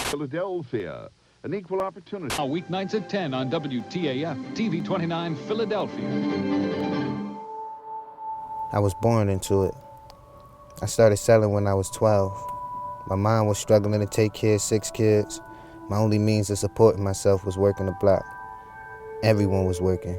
Philadelphia, an equal opportunity. Weeknights at 10 on WTAF, TV 29, Philadelphia. I was born into it. I started selling when I was 12. My mom was struggling to take care of 6 kids. My only means of supporting myself was working the block. Everyone was working.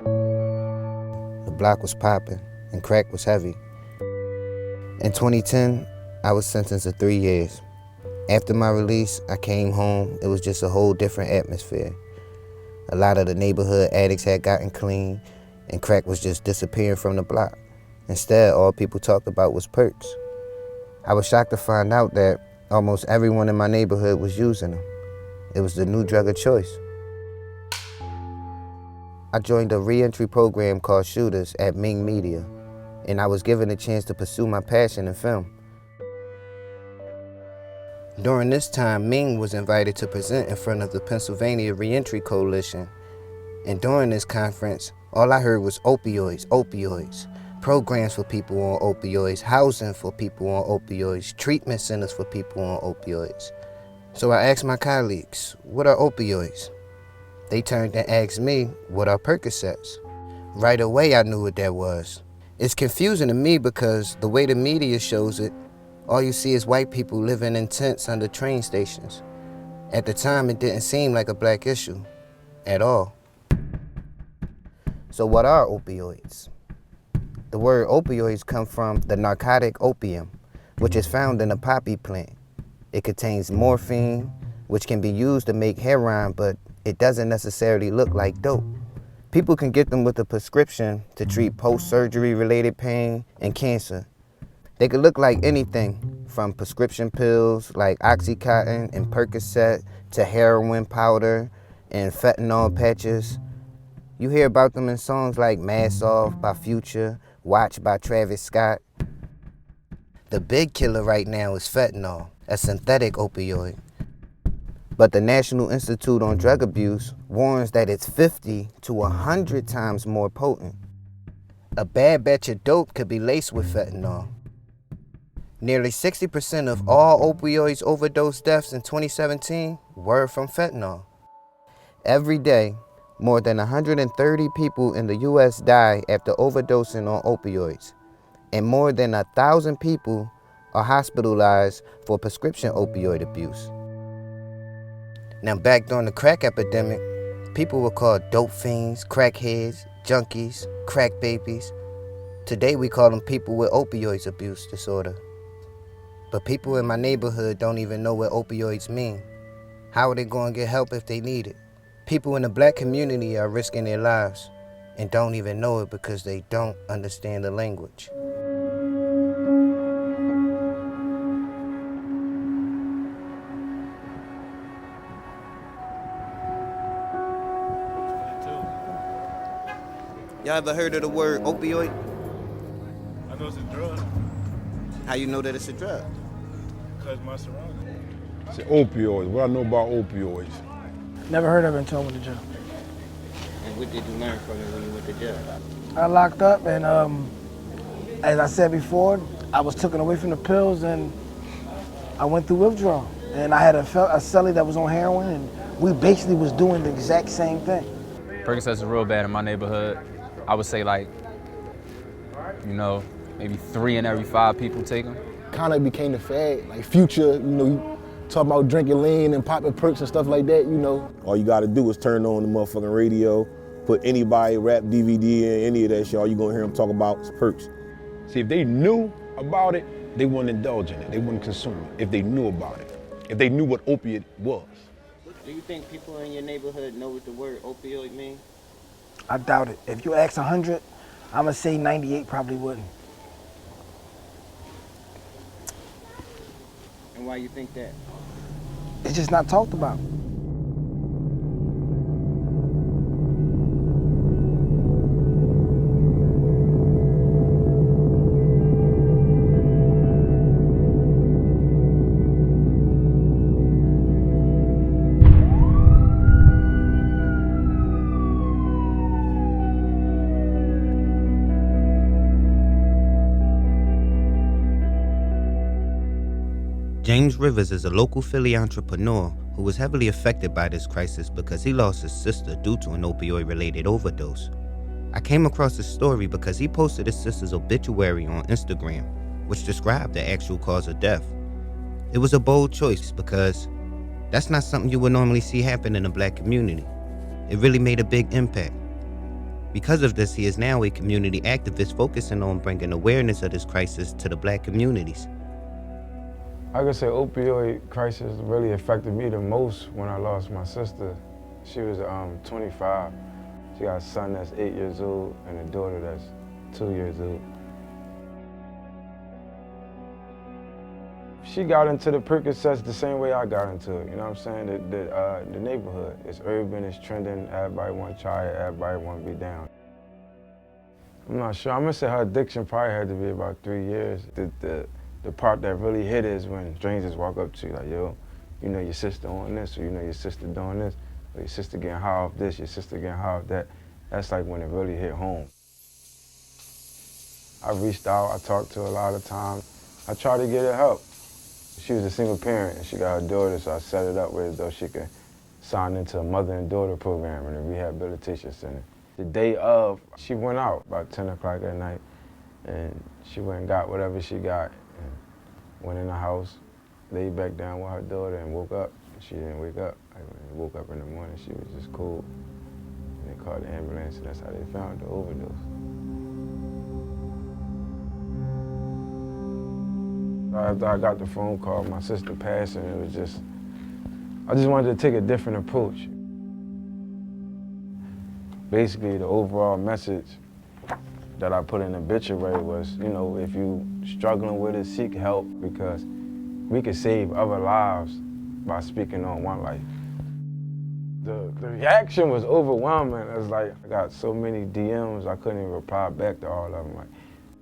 The block was popping and crack was heavy. In 2010, I was sentenced to 3 years. After my release, I came home. It was just a whole different atmosphere. A lot of the neighborhood addicts had gotten clean, and crack was just disappearing from the block. Instead, all people talked about was perks. I was shocked to find out that almost everyone in my neighborhood was using them. It was the new drug of choice. I joined a re-entry program called Shooters at Ming Media, and I was given a chance to pursue my passion in film. During this time, Ming was invited to present in front of the Pennsylvania Reentry Coalition. And during this conference, all I heard was opioids, opioids. Programs for people on opioids, housing for people on opioids, treatment centers for people on opioids. So I asked my colleagues, what are opioids? They turned and asked me, what are Percocets? Right away I knew what that was. It's confusing to me because the way the media shows it, all you see is white people living in tents under train stations. At the time, it didn't seem like a black issue at all. So what are opioids? The word opioids comes from the narcotic opium, which is found in the poppy plant. It contains morphine, which can be used to make heroin, but it doesn't necessarily look like dope. People can get them with a prescription to treat post-surgery related pain and cancer. They could look like anything from prescription pills like Oxycontin and Percocet to heroin powder and fentanyl patches. You hear about them in songs like Mask Off by Future, Watch by Travis Scott. The big killer right now is fentanyl, a synthetic opioid. But the National Institute on Drug Abuse warns that it's 50 to 100 times more potent. A bad batch of dope could be laced with fentanyl. Nearly 60% of all opioids overdose deaths in 2017 were from fentanyl. Every day, more than 130 people in the U.S. die after overdosing on opioids, and more than 1,000 people are hospitalized for prescription opioid abuse. Now, back during the crack epidemic, people were called dope fiends, crackheads, junkies, crack babies. Today, we call them people with opioids abuse disorder. But people in my neighborhood don't even know what opioids mean. How are they going to get help if they need it? People in the black community are risking their lives and don't even know it because they don't understand the language. Y'all ever heard of the word opioid? I know it's a drug. How you know that it's a drug? Because my surroundings. It's opioids. What I know about opioids. Never heard of it until I went to jail. And what did you learn from it when you went to jail? I locked up and as I said before, I was taken away from the pills and I went through withdrawal. And I had a cellie that was on heroin and we basically was doing the exact same thing. Percocets is real bad in my neighborhood. I would say like, maybe 3 in every 5 people take them. Kind of became the fad, like Future, you talk about drinking lean and popping perks and stuff like that, All you gotta do is turn on the motherfucking radio, put anybody, rap DVD in, any of that shit, all you gonna hear them talk about is perks. See, if they knew about it, they wouldn't indulge in it. They wouldn't consume it if they knew about it, if they knew what opiate was. Do you think people in your neighborhood know what the word opioid means? I doubt it. If you ask 100, I'm gonna say 98 probably wouldn't. And why you think that? It's just not talked about. James Rivers is a local Philly entrepreneur who was heavily affected by this crisis because he lost his sister due to an opioid-related overdose. I came across his story because he posted his sister's obituary on Instagram, which described the actual cause of death. It was a bold choice because that's not something you would normally see happen in the Black community. It really made a big impact. Because of this, he is now a community activist focusing on bringing awareness of this crisis to the Black communities. I could say opioid crisis really affected me the most when I lost my sister. She was 25. She got a son that's 8 years old and a daughter that's 2 years old. She got into the Percocets the same way I got into it, you know what I'm saying? The neighborhood, it's urban, it's trending, everybody want to try it, everybody want to be down. I'm not sure, I'm gonna say her addiction probably had to be about 3 years. The part that really hit is when strangers walk up to you like, yo, you know your sister on this, or you know your sister doing this, or your sister getting high off this, your sister getting high off that. That's like when it really hit home. I reached out, I talked to her a lot of times. I tried to get her help. She was a single parent and she got her daughter, so I set it up where though she could sign into a mother and daughter program in a rehabilitation center. The day of, she went out about 10 o'clock at night and she went and got whatever she got and went in the house, laid back down with her daughter and woke up. She didn't wake up. Like, when they woke up in the morning, she was just cold. And they called the ambulance and that's how they found the overdose. After I got the phone call, my sister passing, it was just, I just wanted to take a different approach. Basically, the overall message that I put in the obituary was, you know, if you struggling with it, seek help because we can save other lives by speaking on one life. The reaction was overwhelming. It was like, I got so many DMs, I couldn't even reply back to all of them. Like,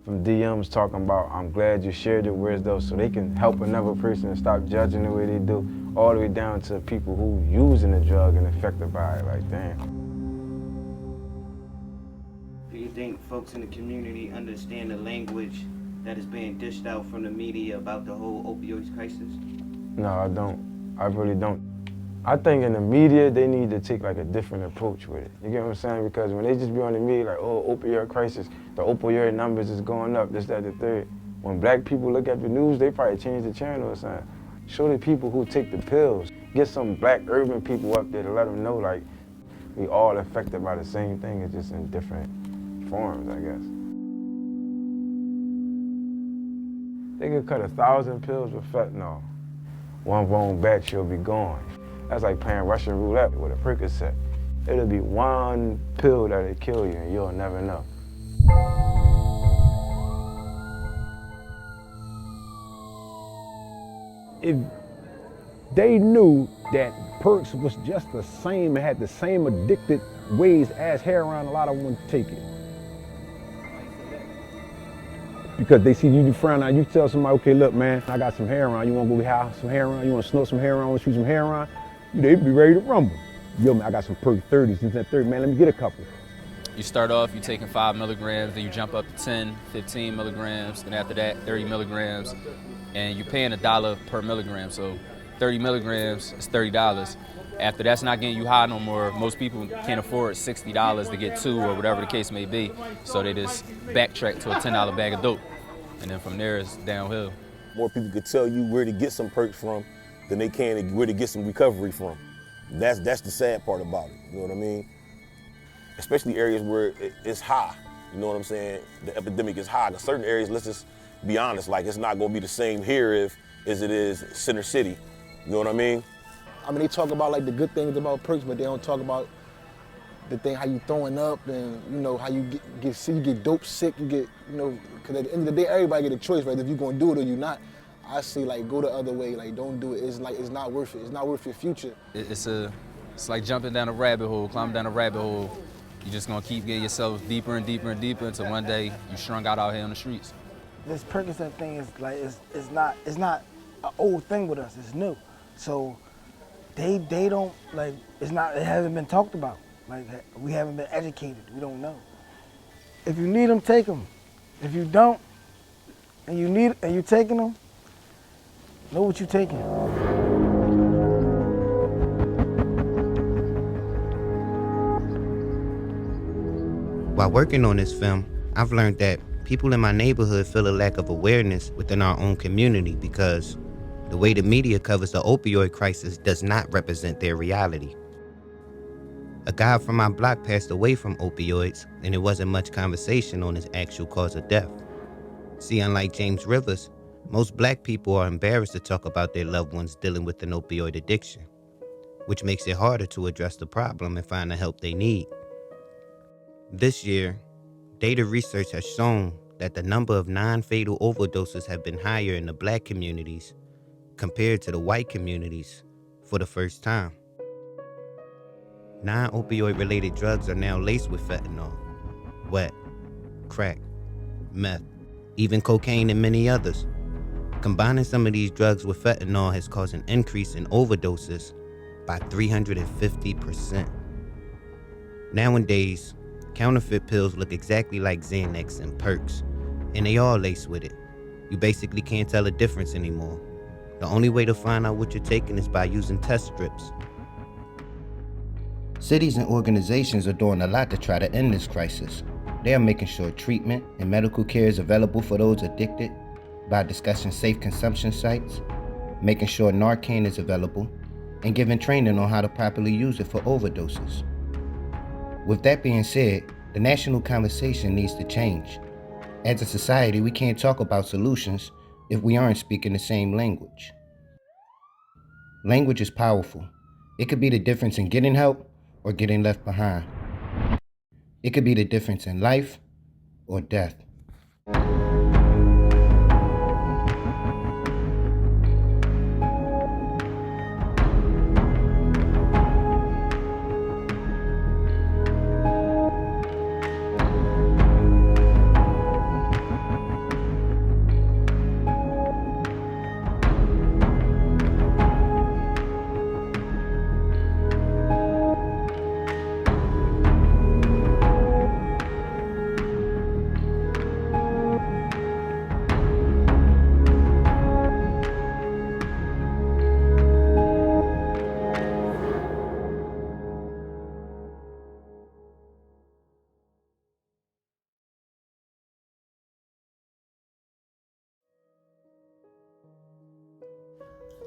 from DMs talking about, I'm glad you shared it, where's those, so they can help another person and stop judging the way they do, all the way down to people who using the drug and affected by it, like damn. Do you think folks in the community understand the language that is being dished out from the media about the whole opioid crisis? No, I don't. I really don't. I think in the media, they need to take like a different approach with it. You get what I'm saying? Because when they just be on the media like, oh, opioid crisis, the opioid numbers is going up, this, that, the third. When Black people look at the news, they probably change the channel or something. Show the people who take the pills. Get some Black urban people up there to let them know like, we all affected by the same thing, it's just in different forms, I guess. They could cut 1,000 pills with fentanyl. One wrong batch, you'll be gone. That's like playing Russian roulette with a Percocet. It'll be one pill that'll kill you and you'll never know. If they knew that perks was just the same, had the same addicted ways as heroin, a lot of them wouldn't take it. Because they see you frown out, you tell somebody, okay, look, man, I got some heroin, you wanna go have some heroin, you wanna snort some heroin, wanna shoot some heroin, they be ready to rumble. Yo, man, I got some perk 30s, this that 30, man, let me get a couple. You start off, you're taking 5 milligrams, then you jump up to 10, 15 milligrams, then after that, 30 milligrams, and you're paying $1 per milligram, so 30 milligrams is $30. After that's not getting you high no more, most people can't afford $60 to get 2 or whatever the case may be, so they just backtrack to a $10 bag of dope, and then from there it's downhill. More people could tell you where to get some perks from than they can where to get some recovery from. That's the sad part about it, you know what I mean? Especially areas where it's high, you know what I'm saying? The epidemic is high. In certain areas, let's just be honest, like it's not gonna be the same here as it is Center City, you know what I mean? I mean, they talk about like the good things about perks, but they don't talk about the thing, how you throwing up and, you know, how you get dope sick, you get, you know, because at the end of the day, everybody get a choice, right? If you're gonna do it or you're not. I say like go the other way, like don't do it. It's not worth it. It's not worth your future. It's like jumping down a rabbit hole, climbing down a rabbit hole. You're just gonna keep getting yourself deeper and deeper and deeper until one day you strung out here on the streets. This Percocet thing is like it's not an old thing with us. It's new, so they don't like it hasn't been talked about. Like we haven't been educated. We don't know. If you need them, take them. If you don't, and you're taking them, Know what you're taking. While working on this film, I've learned that people in my neighborhood feel a lack of awareness within our own community because the way the media covers the opioid crisis does not represent their reality. A guy from my block passed away from opioids, and there wasn't much conversation on his actual cause of death. See, unlike James Rivers, most black people are embarrassed to talk about their loved ones dealing with an opioid addiction, which makes it harder to address the problem and find the help they need. This year, data research has shown that the number of non-fatal overdoses have been higher in the black communities compared to the white communities for the first time. Non-opioid related drugs are now laced with fentanyl, wet, crack, meth, even cocaine and many others. Combining some of these drugs with fentanyl has caused an increase in overdoses by 350%. Nowadays, counterfeit pills look exactly like Xanax and Perks, and they all laced with it. You basically can't tell a difference anymore. The only way to find out what you're taking is by using test strips. Cities and organizations are doing a lot to try to end this crisis. They are making sure treatment and medical care is available for those addicted by discussing safe consumption sites, making sure Narcan is available, and giving training on how to properly use it for overdoses. With that being said, the national conversation needs to change. As a society, we can't talk about solutions if we aren't speaking the same language. Language is powerful. It could be the difference in getting help or getting left behind. It could be the difference in life or death.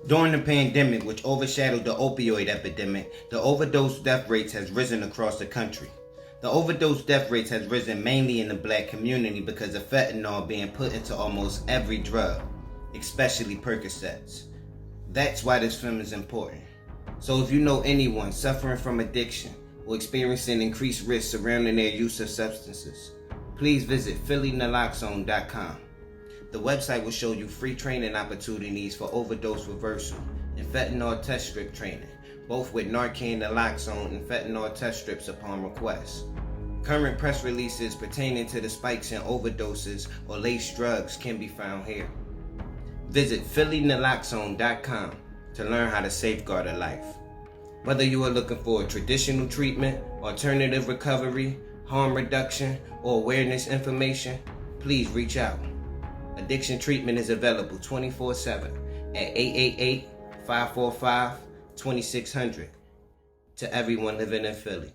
During the pandemic, which overshadowed the opioid epidemic, the overdose death rates has risen across the country. The overdose death rates has risen mainly in the black community because of fentanyl being put into almost every drug, especially Percocets. That's why this film is important. So if you know anyone suffering from addiction or experiencing increased risk surrounding their use of substances, please visit phillynaloxone.com. The website will show you free training opportunities for overdose reversal and fentanyl test strip training, both with Narcan naloxone and fentanyl test strips upon request. Current press releases pertaining to the spikes in overdoses or laced drugs can be found here. Visit phillynaloxone.com to learn how to safeguard a life. Whether you are looking for a traditional treatment, alternative recovery, harm reduction, or awareness information, please reach out. Addiction treatment is available 24/7 at 888-545-2600 to everyone living in Philly.